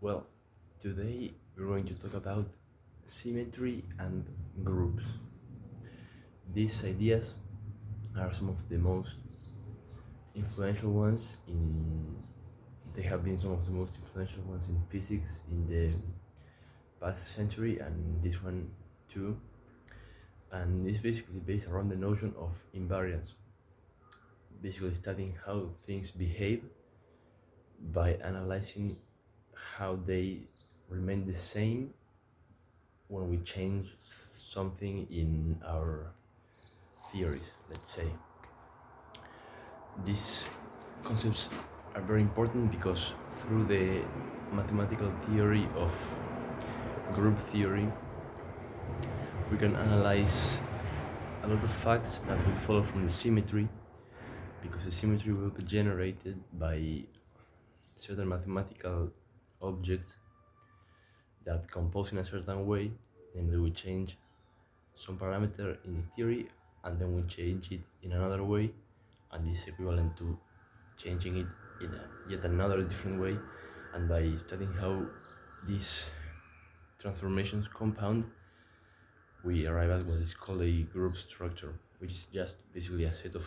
Well, today we're going to talk about symmetry and groups. These ideas are some of the most influential ones in they have been some of the most influential ones in physics in the past century and this one too. And it's basically based around the notion of invariance, basically studying how things behave by analyzing how they remain the same when we change something in our theories, let's say. These concepts are very important because through the mathematical theory of group theory, we can analyze a lot of facts that will follow from the symmetry, because the symmetry will be generated by certain mathematical objects that compose in a certain way, and we change some parameter in the theory and then we change it in another way, and this is equivalent to changing it in yet another different way. And by studying how these transformations compound, we arrive at what is called a group structure, which is just basically a set of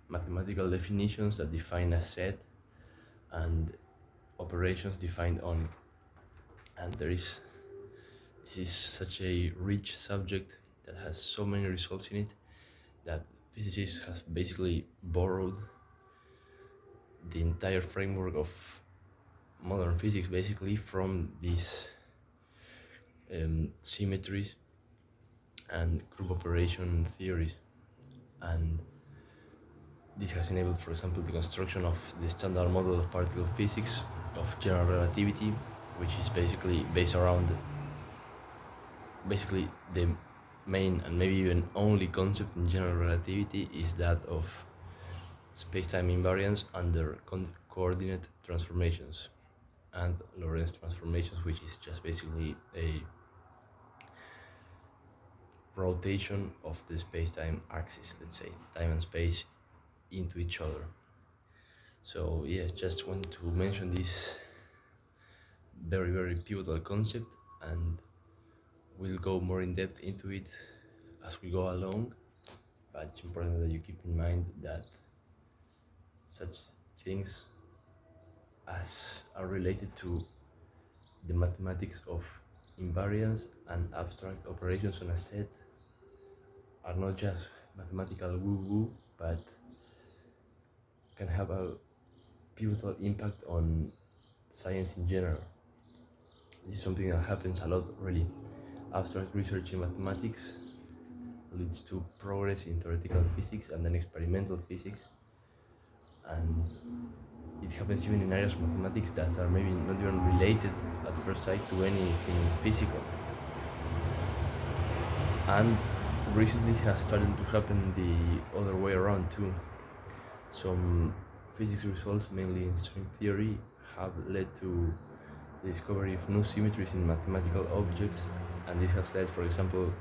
mathematical definitions that define a set and operations defined on it. And this is such a rich subject that has so many results in it that physicists have basically borrowed the entire framework of modern physics basically from these symmetries and group operation theories. And this has enabled, for example, the construction of the standard model of particle physics of general relativity, which is basically based around the main and maybe even only concept in general relativity is that of space-time invariance under coordinate transformations and Lorentz transformations, which is just basically a rotation of the space-time axis, let's say, time and space into each other. So yeah, just want to mention this very pivotal concept, and we'll go more in depth into it as we go along. But it's important that you keep in mind that such things as are related to the mathematics of invariance and abstract operations on a set are not just mathematical woo-woo, but can have a pivotal impact on science in general. This is something that happens a lot, really. Abstract research in mathematics leads to progress in theoretical physics and then experimental physics, and it happens even in areas of mathematics that are maybe not even related at first sight to anything physical. And recently it has started to happen the other way around too. Some physics results, mainly in string theory, have led to the discovery of new symmetries in mathematical objects, and this has led, for example,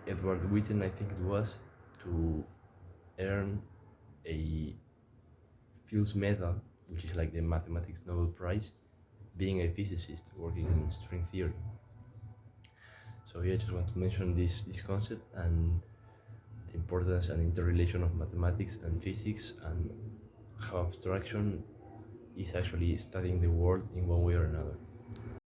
Edward Witten, I think it was, to earn a Fields Medal, which is like the mathematics Nobel Prize, being a physicist working in string theory. So here I just want to mention this concept and the importance and interrelation of mathematics and physics, and how abstraction is actually studying the world in one way or another.